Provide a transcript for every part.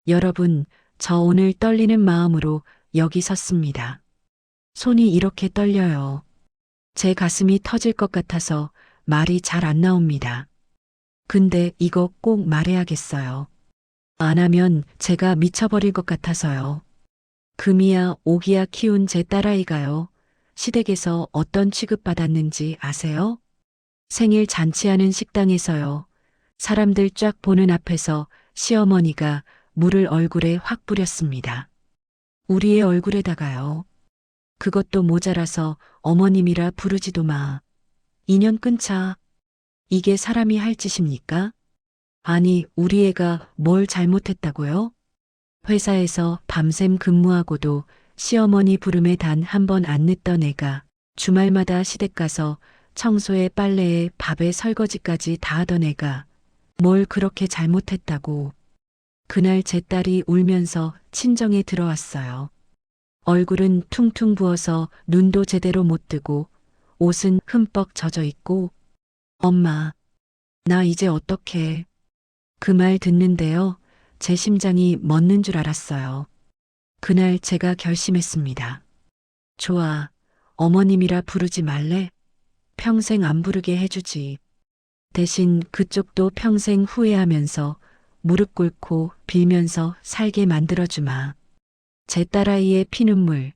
여러분, 저 오늘 떨리는 마음으로 여기 섰습니다. 손이 이렇게 떨려요. 제 가슴이 터질 것 같아서 말이 잘 안 나옵니다. 근데 이거 꼭 말해야겠어요. 안 하면 제가 미쳐버릴 것 같아서요. 금이야 오기야 키운 제 딸아이가요. 시댁에서 어떤 취급받았는지 아세요? 생일 잔치하는 식당에서요. 사람들 쫙 보는 앞에서 시어머니가 물을 얼굴에 확 뿌렸습니다. 우리의 얼굴에다가요. 그것도 모자라서 어머님이라 부르지도 마. 인연 끊자. 이게 사람이 할 짓입니까? 아니, 우리 애가 뭘 잘못했다고요? 회사에서 밤샘 근무하고도 시어머니 부름에 단 한 번 안 늦던 애가 주말마다 시댁 가서 청소에 빨래에 밥에 설거지까지 다 하던 애가 뭘 그렇게 잘못했다고. 그날 제 딸이 울면서 친정에 들어왔어요. 얼굴은 퉁퉁 부어서 눈도 제대로 못 뜨고 옷은 흠뻑 젖어 있고 엄마, 나 이제 어떡해. 그 말 듣는데요. 제 심장이 멎는 줄 알았어요. 그날 제가 결심했습니다. 좋아. 어머님이라 부르지 말래? 평생 안 부르게 해주지. 대신 그쪽도 평생 후회하면서 무릎 꿇고 빌면서 살게 만들어주마. 제 딸아이의 피눈물,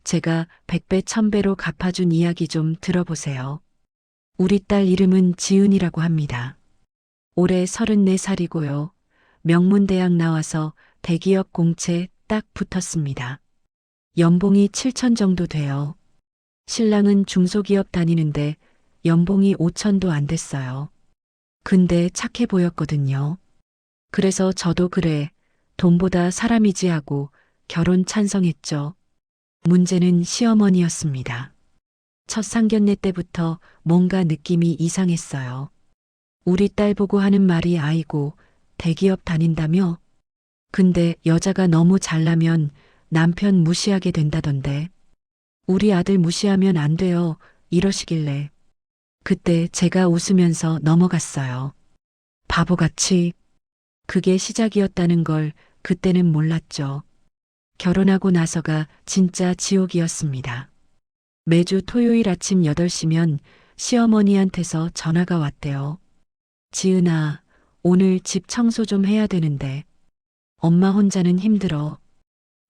제가 백배 천배로 갚아준 이야기 좀 들어보세요. 우리 딸 이름은 지은이라고 합니다. 올해 34살이고요. 명문대학 나와서 대기업 공채 딱 붙었습니다. 연봉이 7천 정도 돼요. 신랑은 중소기업 다니는데 연봉이 5천도 안 됐어요. 근데 착해 보였거든요. 그래서 저도 그래, 돈보다 사람이지 하고 결혼 찬성했죠. 문제는 시어머니였습니다. 첫 상견례 때부터 뭔가 느낌이 이상했어요. 우리 딸 보고 하는 말이 아이고 대기업 다닌다며? 근데 여자가 너무 잘나면 남편 무시하게 된다던데. 우리 아들 무시하면 안 돼요. 이러시길래. 그때 제가 웃으면서 넘어갔어요. 바보같이. 그게 시작이었다는 걸 그때는 몰랐죠. 결혼하고 나서가 진짜 지옥이었습니다. 매주 토요일 아침 8시면 시어머니한테서 전화가 왔대요. 지은아, 오늘 집 청소 좀 해야 되는데. 엄마 혼자는 힘들어.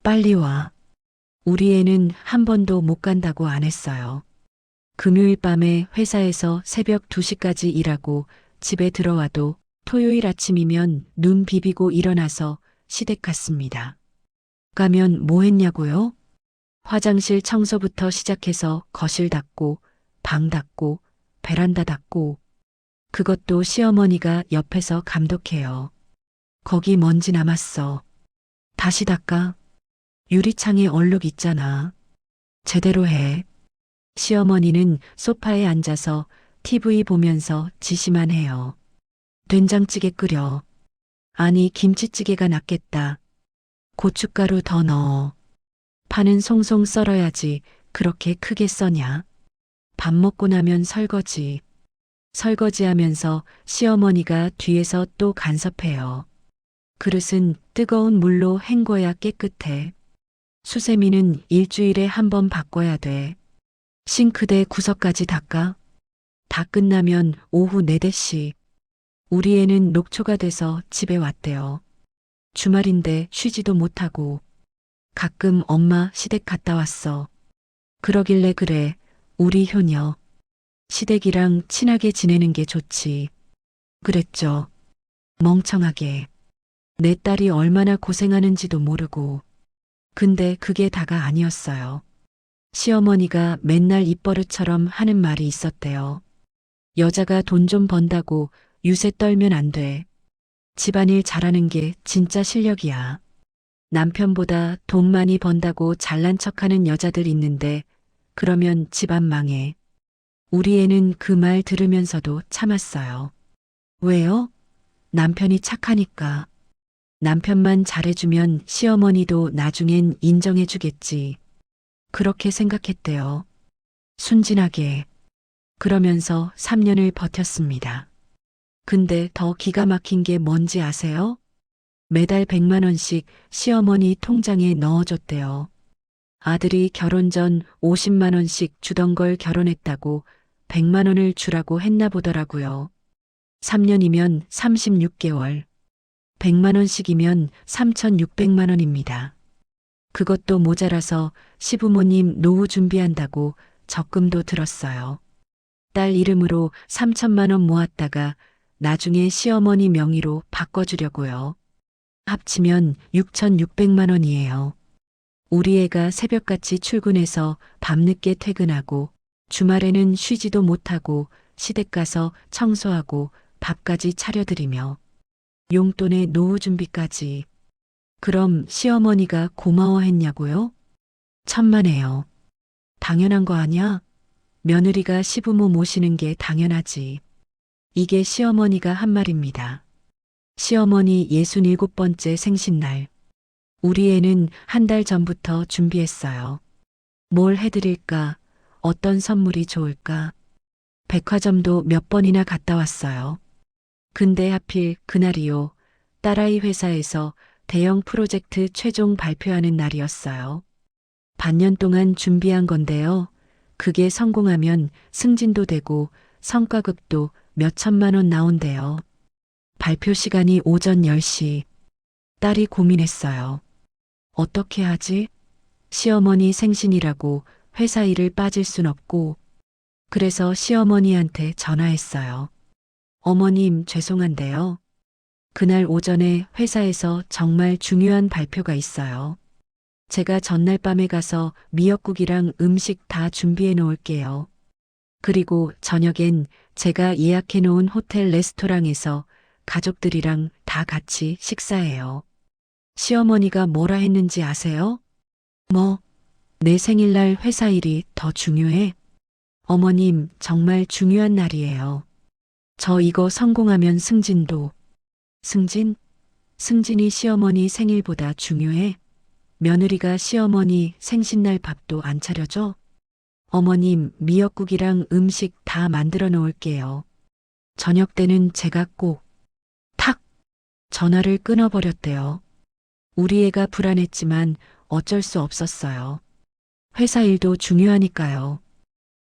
빨리 와. 우리 애는 한 번도 못 간다고 안 했어요. 금요일 밤에 회사에서 새벽 2시까지 일하고 집에 들어와도 토요일 아침이면 눈 비비고 일어나서 시댁 갔습니다. 가면 뭐 했냐고요? 화장실 청소부터 시작해서 거실 닦고, 방 닦고, 베란다 닦고, 그것도 시어머니가 옆에서 감독해요. 거기 먼지 남았어. 다시 닦아. 유리창에 얼룩 있잖아. 제대로 해. 시어머니는 소파에 앉아서 TV 보면서 지시만 해요. 된장찌개 끓여. 아니, 김치찌개가 낫겠다. 고춧가루 더 넣어. 파는 송송 썰어야지 그렇게 크게 써냐. 밥 먹고 나면 설거지. 설거지하면서 시어머니가 뒤에서 또 간섭해요. 그릇은 뜨거운 물로 헹궈야 깨끗해. 수세미는 일주일에 한 번 바꿔야 돼. 싱크대 구석까지 닦아. 다 끝나면 오후 4대씩. 우리 애는 녹초가 돼서 집에 왔대요. 주말인데 쉬지도 못하고. 가끔 엄마 시댁 갔다 왔어. 그러길래 그래, 우리 효녀. 시댁이랑 친하게 지내는 게 좋지. 그랬죠. 멍청하게. 내 딸이 얼마나 고생하는지도 모르고. 근데 그게 다가 아니었어요. 시어머니가 맨날 입버릇처럼 하는 말이 있었대요. 여자가 돈 좀 번다고 유세 떨면 안 돼. 집안일 잘하는 게 진짜 실력이야. 남편보다 돈 많이 번다고 잘난 척하는 여자들 있는데 그러면 집안 망해. 우리 애는 그 말 들으면서도 참았어요. 왜요? 남편이 착하니까. 남편만 잘해주면 시어머니도 나중엔 인정해주겠지. 그렇게 생각했대요. 순진하게. 그러면서 3년을 버텼습니다. 근데 더 기가 막힌 게 뭔지 아세요? 매달 100만 원씩 시어머니 통장에 넣어줬대요. 아들이 결혼 전 50만 원씩 주던 걸 결혼했다고 100만 원을 주라고 했나 보더라고요. 3년이면 36개월. 100만 원씩이면 3,600만 원입니다. 그것도 모자라서 시부모님 노후 준비한다고 적금도 들었어요. 딸 이름으로 3천만 원 모았다가 나중에 시어머니 명의로 바꿔주려고요. 합치면 6,600만 원이에요. 우리 애가 새벽같이 출근해서 밤늦게 퇴근하고 주말에는 쉬지도 못하고 시댁 가서 청소하고 밥까지 차려드리며 용돈에 노후 준비까지. 그럼 시어머니가 고마워했냐고요? 천만에요. 당연한 거 아냐? 며느리가 시부모 모시는 게 당연하지. 이게 시어머니가 한 말입니다. 시어머니 67번째 생신날. 우리 애는 한 달 전부터 준비했어요. 뭘 해드릴까? 어떤 선물이 좋을까? 백화점도 몇 번이나 갔다 왔어요. 근데 하필 그날이요. 딸아이 회사에서 대형 프로젝트 최종 발표하는 날이었어요. 반년 동안 준비한 건데요. 그게 성공하면 승진도 되고 성과급도 몇 천만 원 나온대요. 발표 시간이 오전 10시. 딸이 고민했어요. 어떻게 하지? 시어머니 생신이라고 회사 일을 빠질 순 없고, 그래서 시어머니한테 전화했어요. 어머님, 죄송한데요. 그날 오전에 회사에서 정말 중요한 발표가 있어요. 제가 전날 밤에 가서 미역국이랑 음식 다 준비해 놓을게요. 그리고 저녁엔 제가 예약해 놓은 호텔 레스토랑에서 가족들이랑 다 같이 식사해요. 시어머니가 뭐라 했는지 아세요? 뭐, 내 생일날 회사 일이 더 중요해? 어머님, 정말 중요한 날이에요. 저 이거 성공하면 승진도. 승진? 승진이 시어머니 생일보다 중요해? 며느리가 시어머니 생신날 밥도 안 차려줘? 어머님, 미역국이랑 음식 다 만들어 놓을게요. 저녁 때는 제가 꼭. 탁! 전화를 끊어버렸대요. 우리 애가 불안했지만 어쩔 수 없었어요. 회사 일도 중요하니까요.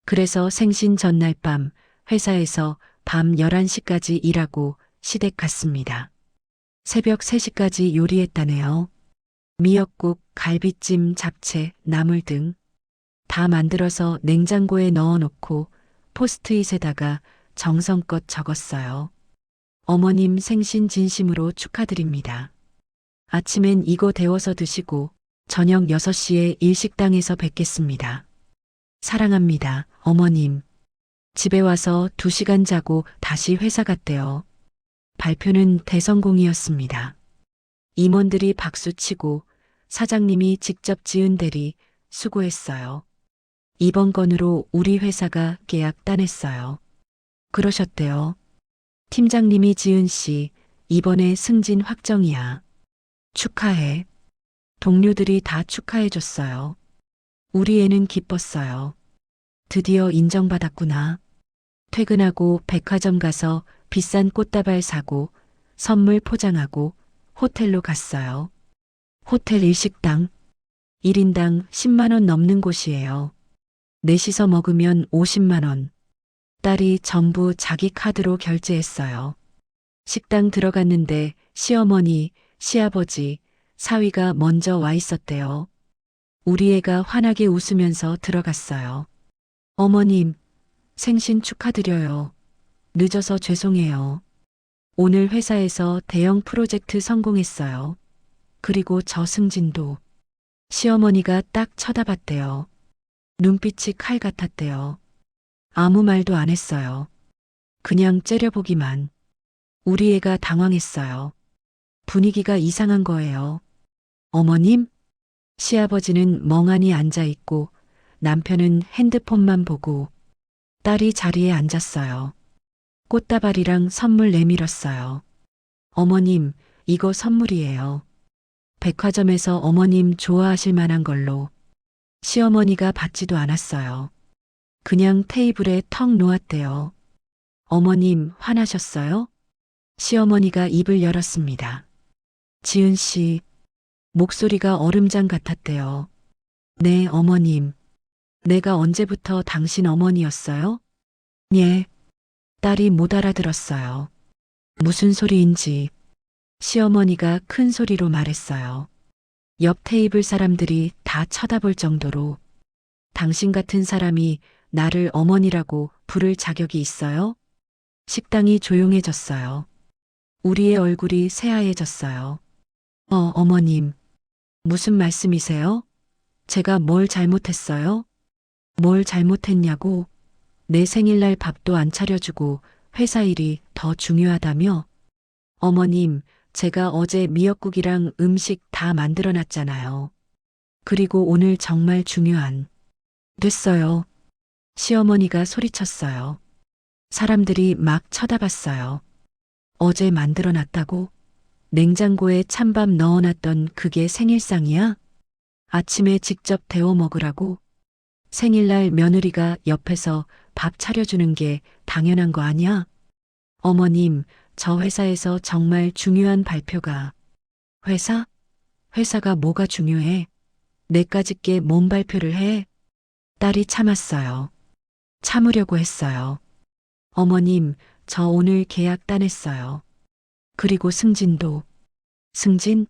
그래서 생신 전날 밤 회사에서 밤 11시까지 일하고 시댁 갔습니다. 새벽 3시까지 요리했다네요. 미역국, 갈비찜, 잡채, 나물 등 다 만들어서 냉장고에 넣어놓고 포스트잇에다가 정성껏 적었어요. 어머님 생신 진심으로 축하드립니다. 아침엔 이거 데워서 드시고 저녁 6시에 일식당에서 뵙겠습니다. 사랑합니다, 어머님. 집에 와서 2시간 자고 다시 회사 갔대요. 발표는 대성공이었습니다. 임원들이 박수치고 사장님이 직접 지은 대리 수고했어요. 이번 건으로 우리 회사가 계약 따냈어요. 그러셨대요. 팀장님이 지은 씨, 이번에 승진 확정이야. 축하해. 동료들이 다 축하해줬어요. 우리 애는 기뻤어요. 드디어 인정받았구나. 퇴근하고 백화점 가서 비싼 꽃다발 사고 선물 포장하고 호텔로 갔어요. 호텔 일식당. 1인당 10만 원 넘는 곳이에요. 넷이서 먹으면 50만 원. 딸이 전부 자기 카드로 결제했어요. 식당 들어갔는데 시어머니, 시아버지, 사위가 먼저 와 있었대요. 우리 애가 환하게 웃으면서 들어갔어요. 어머님, 생신 축하드려요. 늦어서 죄송해요. 오늘 회사에서 대형 프로젝트 성공했어요. 그리고 저 승진도. 시어머니가 딱 쳐다봤대요. 눈빛이 칼 같았대요. 아무 말도 안 했어요. 그냥 째려보기만. 우리 애가 당황했어요. 분위기가 이상한 거예요. 어머님? 시아버지는 멍하니 앉아 있고 남편은 핸드폰만 보고 딸이 자리에 앉았어요. 꽃다발이랑 선물 내밀었어요. 어머님, 이거 선물이에요. 백화점에서 어머님 좋아하실 만한 걸로. 시어머니가 받지도 않았어요. 그냥 테이블에 턱 놓았대요. 어머님 화나셨어요? 시어머니가 입을 열었습니다. 지은 씨, 목소리가 얼음장 같았대요. 네, 어머님. 내가 언제부터 당신 어머니였어요? 예. 딸이 못 알아들었어요. 무슨 소리인지 시어머니가 큰 소리로 말했어요. 옆 테이블 사람들이 다 쳐다볼 정도로 당신 같은 사람이 나를 어머니라고 부를 자격이 있어요? 식당이 조용해졌어요. 우리의 얼굴이 새하얘졌어요. 어머님. 무슨 말씀이세요? 제가 뭘 잘못했어요? 뭘 잘못했냐고? 내 생일날 밥도 안 차려주고 회사 일이 더 중요하다며? 어머님, 제가 어제 미역국이랑 음식 다 만들어 놨잖아요. 그리고 오늘 정말 중요한. 됐어요. 시어머니가 소리쳤어요. 사람들이 막 쳐다봤어요. 어제 만들어 놨다고? 냉장고에 찬밥 넣어놨던 그게 생일상이야? 아침에 직접 데워 먹으라고? 생일날 며느리가 옆에서 밥 차려주는 게 당연한 거 아니야? 어머님, 저 회사에서 정말 중요한 발표가. 회사? 회사가 뭐가 중요해? 내까짓게 뭔 발표를 해? 딸이 참았어요. 참으려고 했어요. 어머님, 저 오늘 계약 따냈어요. 그리고 승진도. 승진?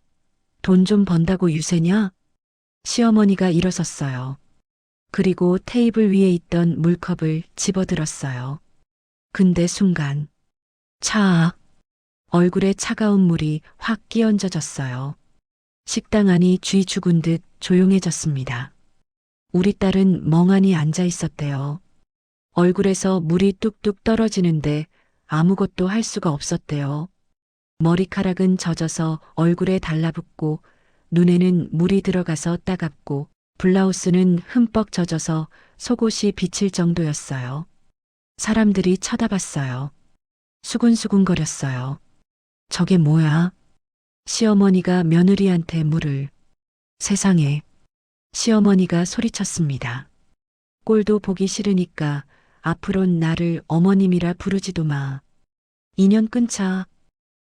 돈 좀 번다고 유세냐? 시어머니가 일어섰어요. 그리고 테이블 위에 있던 물컵을 집어들었어요. 근데 순간 차악 얼굴에 차가운 물이 확 끼얹어졌어요. 식당 안이 쥐 죽은 듯 조용해졌습니다. 우리 딸은 멍하니 앉아 있었대요. 얼굴에서 물이 뚝뚝 떨어지는데 아무것도 할 수가 없었대요. 머리카락은 젖어서 얼굴에 달라붙고 눈에는 물이 들어가서 따갑고 블라우스는 흠뻑 젖어서 속옷이 비칠 정도였어요. 사람들이 쳐다봤어요. 수군수군거렸어요. 저게 뭐야? 시어머니가 며느리한테 물을. 세상에. 시어머니가 소리쳤습니다. 꼴도 보기 싫으니까 앞으론 나를 어머님이라 부르지도 마. 인연 끊자.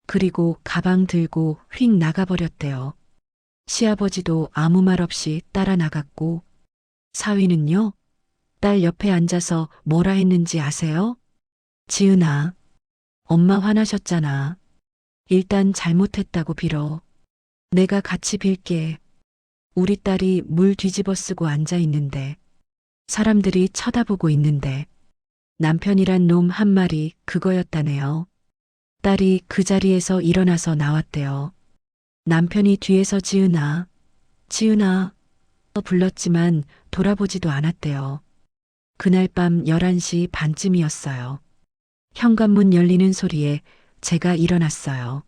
그리고 가방 들고 휙 나가버렸대요. 시아버지도 아무 말 없이 따라 나갔고, 사위는요? 딸 옆에 앉아서 뭐라 했는지 아세요? 지은아, 엄마 화나셨잖아. 일단 잘못했다고 빌어. 내가 같이 빌게. 우리 딸이 물 뒤집어 쓰고 앉아 있는데, 사람들이 쳐다보고 있는데, 남편이란 놈 한 마리 그거였다네요. 딸이 그 자리에서 일어나서 나왔대요. 남편이 뒤에서 지은아, 지은아 불렀지만 돌아보지도 않았대요. 그날 밤 11시 반쯤이었어요. 현관문 열리는 소리에 제가 일어났어요.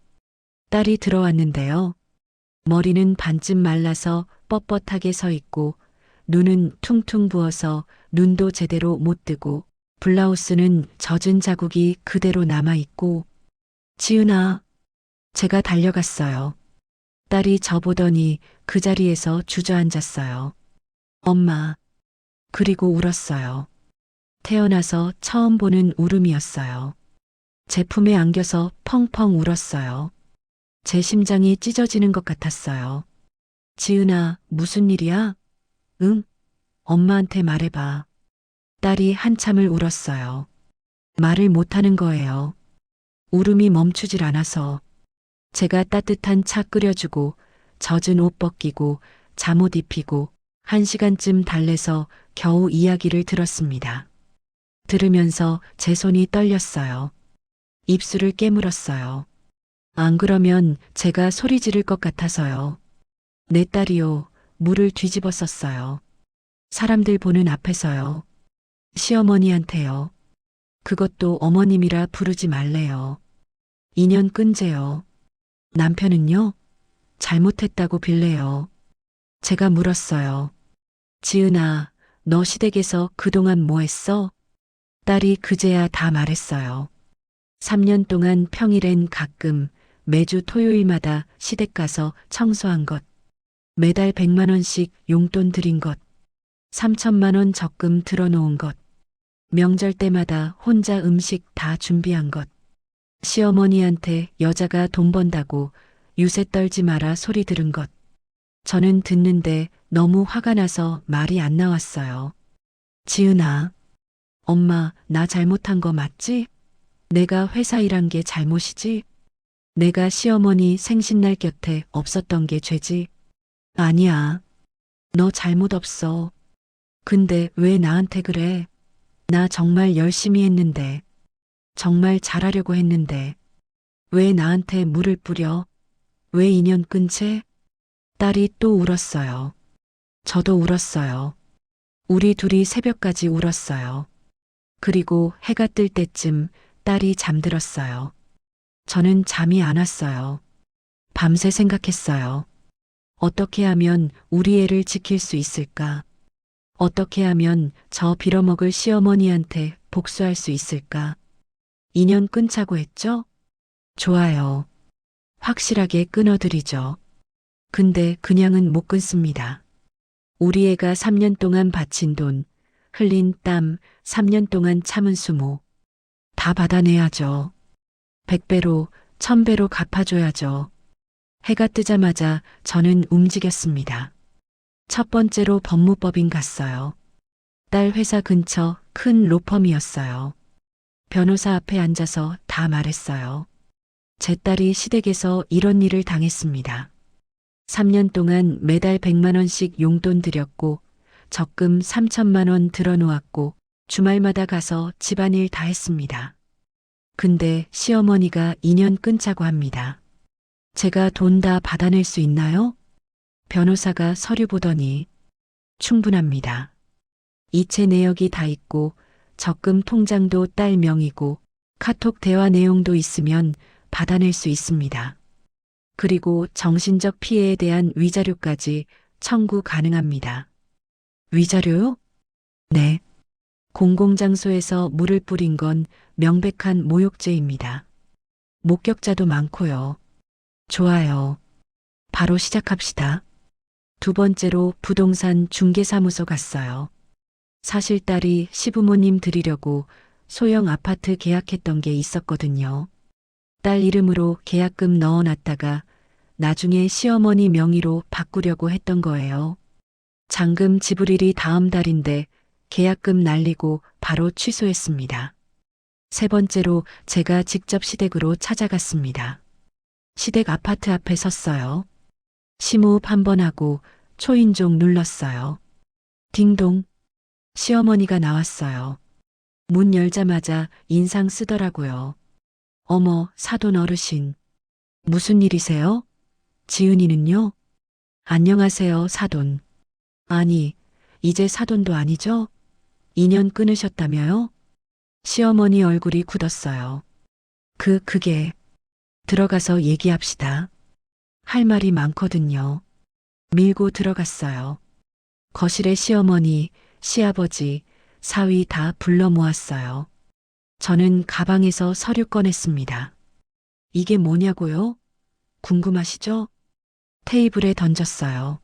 딸이 들어왔는데요. 머리는 반쯤 말라서 뻣뻣하게 서 있고 눈은 퉁퉁 부어서 눈도 제대로 못 뜨고 블라우스는 젖은 자국이 그대로 남아 있고 지은아, 제가 달려갔어요. 딸이 저보더니 그 자리에서 주저앉았어요. 엄마. 그리고 울었어요. 태어나서 처음 보는 울음이었어요. 제 품에 안겨서 펑펑 울었어요. 제 심장이 찢어지는 것 같았어요. 지은아, 무슨 일이야? 응? 엄마한테 말해봐. 딸이 한참을 울었어요. 말을 못하는 거예요. 울음이 멈추질 않아서. 제가 따뜻한 차 끓여주고 젖은 옷 벗기고 잠옷 입히고 1시간쯤 달래서 겨우 이야기를 들었습니다. 들으면서 제 손이 떨렸어요. 입술을 깨물었어요. 안 그러면 제가 소리 지를 것 같아서요. 내 딸이요, 물을 뒤집어 썼어요. 사람들 보는 앞에서요. 시어머니한테요. 그것도 어머님이라 부르지 말래요. 인연 끈재요. 남편은요? 잘못했다고 빌래요. 제가 물었어요. 지은아, 너 시댁에서 그동안 뭐 했어? 딸이 그제야 다 말했어요. 3년 동안 평일엔 가끔 매주 토요일마다 시댁 가서 청소한 것, 매달 100만 원씩 용돈 드린 것, 3천만 원 적금 들어놓은 것, 명절 때마다 혼자 음식 다 준비한 것, 시어머니한테 여자가 돈 번다고 유세 떨지 마라 소리 들은 것. 저는 듣는데 너무 화가 나서 말이 안 나왔어요. 지은아, 엄마, 나 잘못한 거 맞지? 내가 회사 일한 게 잘못이지? 내가 시어머니 생신날 곁에 없었던 게 죄지? 아니야. 너 잘못 없어. 근데 왜 나한테 그래? 나 정말 열심히 했는데, 정말 잘하려고 했는데, 왜 나한테 물을 뿌려? 왜 인연 끈 채? 딸이 또 울었어요. 저도 울었어요. 우리 둘이 새벽까지 울었어요. 그리고 해가 뜰 때쯤 딸이 잠들었어요. 저는 잠이 안 왔어요. 밤새 생각했어요. 어떻게 하면 우리 애를 지킬 수 있을까? 어떻게 하면 저 빌어먹을 시어머니한테 복수할 수 있을까? 인연 끊자고 했죠? 좋아요. 확실하게 끊어드리죠. 근데 그냥은 못 끊습니다. 우리 애가 3년 동안 바친 돈, 흘린 땀, 3년 동안 참은 수모. 다 받아내야죠. 100배로, 1000배로 갚아줘야죠. 해가 뜨자마자 저는 움직였습니다. 첫 번째로 법무법인 갔어요. 딸 회사 근처 큰 로펌이었어요. 변호사 앞에 앉아서 다 말했어요. 제 딸이 시댁에서 이런 일을 당했습니다. 3년 동안 매달 100만 원씩 용돈 드렸고 적금 3천만 원 들어놓았고 주말마다 가서 집안일 다 했습니다. 근데 시어머니가 인연 끊자고 합니다. 제가 돈 다 받아낼 수 있나요? 변호사가 서류 보더니 충분합니다. 이체 내역이 다 있고 적금 통장도 딸 명이고 카톡 대화 내용도 있으면 받아낼 수 있습니다. 그리고 정신적 피해에 대한 위자료까지 청구 가능합니다. 위자료요? 네. 공공장소에서 물을 뿌린 건 명백한 모욕죄입니다. 목격자도 많고요. 좋아요. 바로 시작합시다. 두 번째로 부동산 중개사무소 갔어요. 사실 딸이 시부모님 드리려고 소형 아파트 계약했던 게 있었거든요. 딸 이름으로 계약금 넣어놨다가 나중에 시어머니 명의로 바꾸려고 했던 거예요. 잔금 지불일이 다음 달인데 계약금 날리고 바로 취소했습니다. 세 번째로 제가 직접 시댁으로 찾아갔습니다. 시댁 아파트 앞에 섰어요. 심호흡 한 번 하고 초인종 눌렀어요. 딩동. 시어머니가 나왔어요. 문 열자마자 인상 쓰더라고요. 어머, 사돈 어르신. 무슨 일이세요? 지은이는요? 안녕하세요, 사돈. 아니, 이제 사돈도 아니죠? 인연 끊으셨다며요? 시어머니 얼굴이 굳었어요. 그게. 들어가서 얘기합시다. 할 말이 많거든요. 밀고 들어갔어요. 거실에 시어머니, 시아버지, 사위 다 불러 모았어요. 저는 가방에서 서류 꺼냈습니다. 이게 뭐냐고요? 궁금하시죠? 테이블에 던졌어요.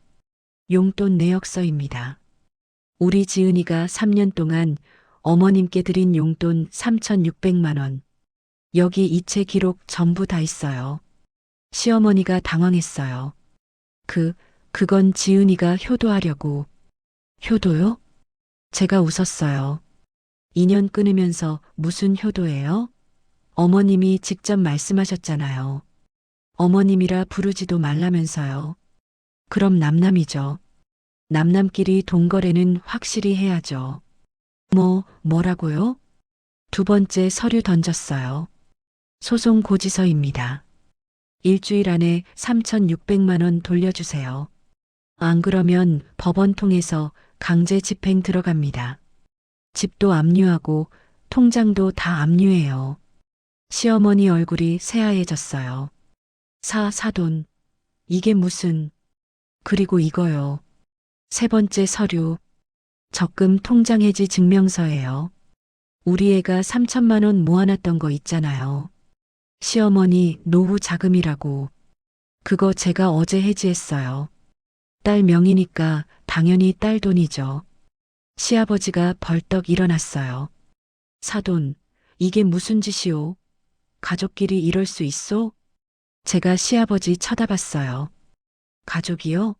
용돈 내역서입니다. 우리 지은이가 3년 동안 어머님께 드린 용돈 3,600만 원. 여기 이체 기록 전부 다 있어요. 시어머니가 당황했어요. 그건 지은이가 효도하려고. 효도요? 제가 웃었어요. 인연 끊으면서 무슨 효도예요? 어머님이 직접 말씀하셨잖아요. 어머님이라 부르지도 말라면서요. 그럼 남남이죠. 남남끼리 동거래는 확실히 해야죠. 뭐라고요? 두 번째 서류 던졌어요. 소송 고지서입니다. 일주일 안에 3,600만 원 돌려주세요. 안 그러면 법원 통해서 강제 집행 들어갑니다. 집도 압류하고 통장도 다 압류해요. 시어머니 얼굴이 새하얘졌어요. 사돈. 이게 무슨. 그리고 이거요. 세 번째 서류. 적금 통장 해지 증명서예요. 우리 애가 3천만 원 모아놨던 거 있잖아요. 시어머니 노후 자금이라고. 그거 제가 어제 해지했어요. 딸 명의니까 당연히 딸 돈이죠. 시아버지가 벌떡 일어났어요. 사돈, 이게 무슨 짓이오? 가족끼리 이럴 수 있어? 제가 시아버지 쳐다봤어요. 가족이요?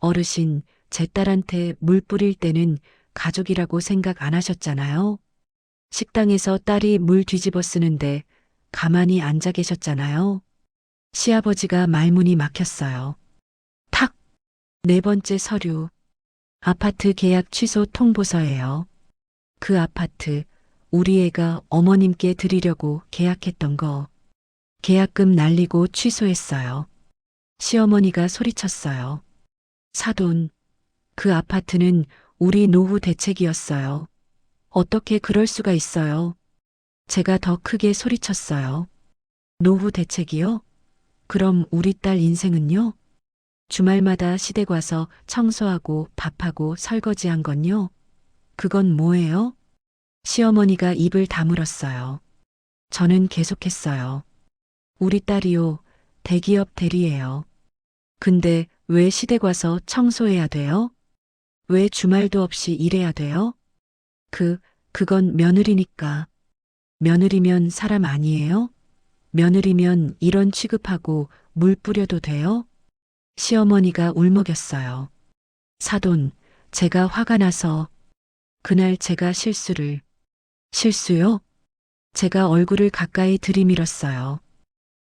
어르신, 제 딸한테 물 뿌릴 때는 가족이라고 생각 안 하셨잖아요. 식당에서 딸이 물 뒤집어 쓰는데 가만히 앉아 계셨잖아요. 시아버지가 말문이 막혔어요. 탁! 네 번째 서류. 아파트 계약 취소 통보서예요. 그 아파트, 우리 애가 어머님께 드리려고 계약했던 거. 계약금 날리고 취소했어요. 시어머니가 소리쳤어요. 사돈, 그 아파트는 우리 노후 대책이었어요. 어떻게 그럴 수가 있어요? 제가 더 크게 소리쳤어요. 노후 대책이요? 그럼 우리 딸 인생은요? 주말마다 시댁 와서 청소하고 밥하고 설거지한 건요? 그건 뭐예요? 시어머니가 입을 다물었어요. 저는 계속했어요. 우리 딸이요, 대기업 대리예요. 근데 왜 시댁 와서 청소해야 돼요? 왜 주말도 없이 일해야 돼요? 그건 며느리니까. 며느리면 사람 아니에요? 며느리면 이런 취급하고 물 뿌려도 돼요? 시어머니가 울먹였어요. 사돈, 제가 화가 나서 그날 제가 실수요? 제가 얼굴을 가까이 들이밀었어요.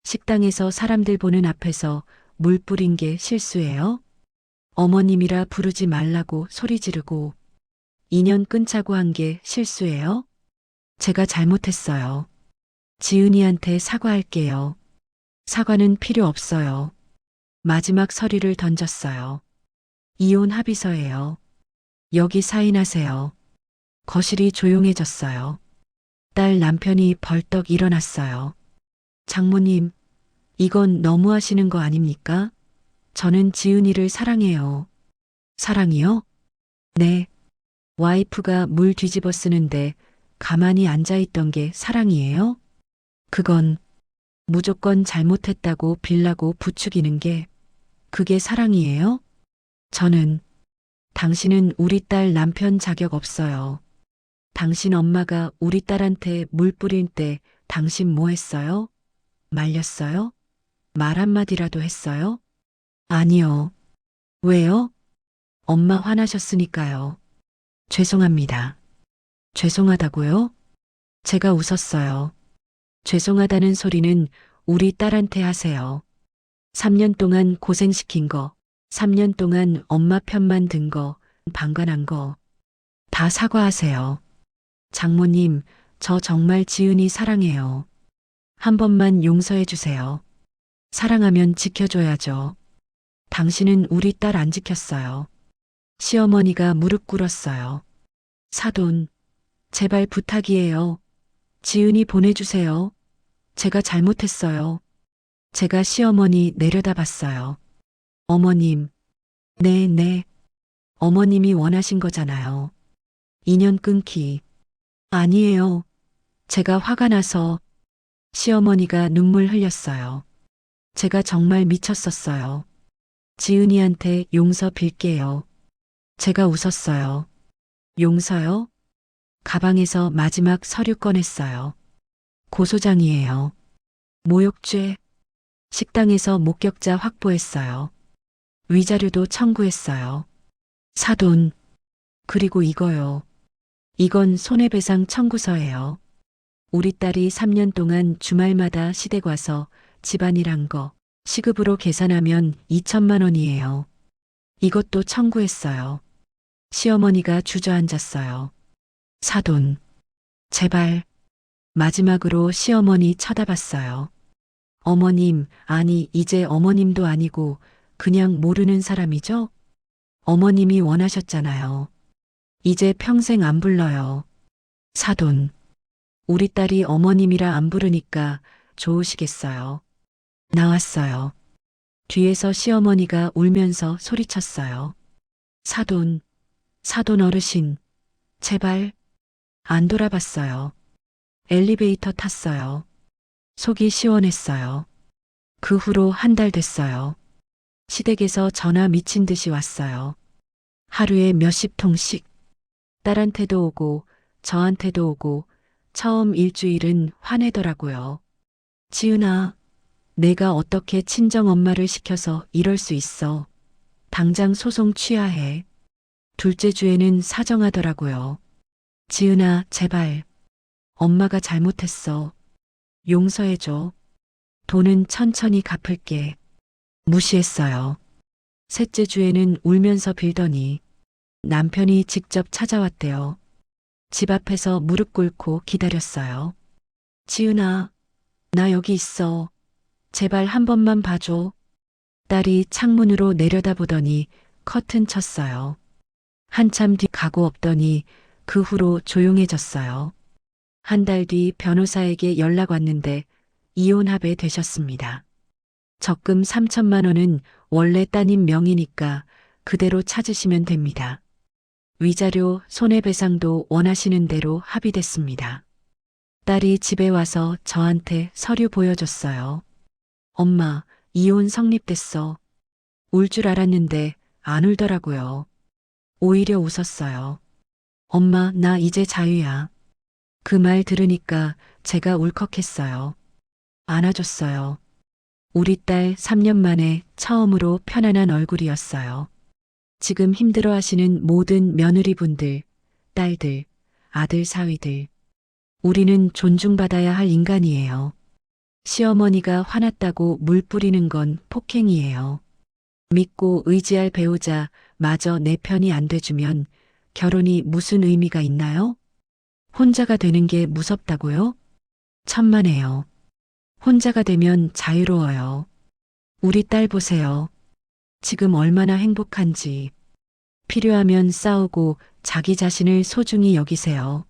식당에서 사람들 보는 앞에서 물 뿌린 게 실수예요? 어머님이라 부르지 말라고 소리 지르고 인연 끊자고 한 게 실수예요? 제가 잘못했어요. 지은이한테 사과할게요. 사과는 필요 없어요. 마지막 서류를 던졌어요. 이혼 합의서예요. 여기 사인하세요. 거실이 조용해졌어요. 딸 남편이 벌떡 일어났어요. 장모님, 이건 너무하시는 거 아닙니까? 저는 지은이를 사랑해요. 사랑이요? 네. 와이프가 물 뒤집어 쓰는데 가만히 앉아있던 게 사랑이에요? 그건 무조건 잘못했다고 빌라고 부추기는 게 그게 사랑이에요? 저는 당신은 우리 딸 남편 자격 없어요. 당신 엄마가 우리 딸한테 물 뿌릴 때 당신 뭐 했어요? 말렸어요? 말 한마디라도 했어요? 아니요. 왜요? 엄마 화나셨으니까요. 죄송합니다. 죄송하다고요? 제가 웃었어요. 죄송하다는 소리는 우리 딸한테 하세요. 3년 동안 고생시킨 거, 3년 동안 엄마 편만 든 거, 방관한 거, 다 사과하세요. 장모님, 저 정말 지은이 사랑해요. 한 번만 용서해 주세요. 사랑하면 지켜줘야죠. 당신은 우리 딸 안 지켰어요. 시어머니가 무릎 꿇었어요. 사돈, 제발 부탁이에요. 지은이 보내주세요. 제가 잘못했어요. 제가 시어머니 내려다봤어요. 어머님, 네. 어머님이 원하신 거잖아요. 인연 끊기. 아니에요. 제가 화가 나서 시어머니가 눈물 흘렸어요. 제가 정말 미쳤었어요. 지은이한테 용서 빌게요. 제가 웃었어요. 용서요? 가방에서 마지막 서류 꺼냈어요. 고소장이에요. 모욕죄. 식당에서 목격자 확보했어요. 위자료도 청구했어요. 사돈. 그리고 이거요. 이건 손해배상 청구서예요. 우리 딸이 3년 동안 주말마다 시댁 와서 집안일 한 거 시급으로 계산하면 2천만 원이에요. 이것도 청구했어요. 시어머니가 주저앉았어요. 사돈. 제발. 마지막으로 시어머니 쳐다봤어요. 어머님, 아니, 이제 어머님도 아니고 그냥 모르는 사람이죠? 어머님이 원하셨잖아요. 이제 평생 안 불러요. 사돈. 우리 딸이 어머님이라 안 부르니까 좋으시겠어요. 나왔어요. 뒤에서 시어머니가 울면서 소리쳤어요. 사돈, 사돈 어르신, 제발. 안 돌아봤어요. 엘리베이터 탔어요. 속이 시원했어요. 그 후로 한 달 됐어요. 시댁에서 전화 미친 듯이 왔어요. 하루에 몇십 통씩. 딸한테도 오고 저한테도 오고 처음 일주일은 화내더라고요. 지은아, 내가 어떻게 친정 엄마를 시켜서 이럴 수 있어. 당장 소송 취하해. 둘째 주에는 사정하더라고요. 지은아, 제발. 엄마가 잘못했어. 용서해줘. 돈은 천천히 갚을게. 무시했어요. 셋째 주에는 울면서 빌더니 남편이 직접 찾아왔대요. 집 앞에서 무릎 꿇고 기다렸어요. 지은아, 나 여기 있어. 제발 한 번만 봐줘. 딸이 창문으로 내려다보더니 커튼 쳤어요. 한참 뒤 가고 없더니 그 후로 조용해졌어요. 한 달 뒤 변호사에게 연락 왔는데 이혼합에 되셨습니다. 적금 3천만 원은 원래 따님 명의니까 그대로 찾으시면 됩니다. 위자료, 손해배상도 원하시는 대로 합의됐습니다. 딸이 집에 와서 저한테 서류 보여줬어요. 엄마, 이혼 성립됐어. 울 줄 알았는데 안 울더라고요. 오히려 웃었어요. 엄마, 나 이제 자유야. 그 말 들으니까 제가 울컥했어요. 안아줬어요. 우리 딸 3년 만에 처음으로 편안한 얼굴이었어요. 지금 힘들어 하시는 모든 며느리분들, 딸들, 아들 사위들. 우리는 존중받아야 할 인간이에요. 시어머니가 화났다고 물 뿌리는 건 폭행이에요. 믿고 의지할 배우자 마저 내 편이 안 돼주면 결혼이 무슨 의미가 있나요? 혼자가 되는 게 무섭다고요? 천만에요. 혼자가 되면 자유로워요. 우리 딸 보세요. 지금 얼마나 행복한지. 필요하면 싸우고 자기 자신을 소중히 여기세요.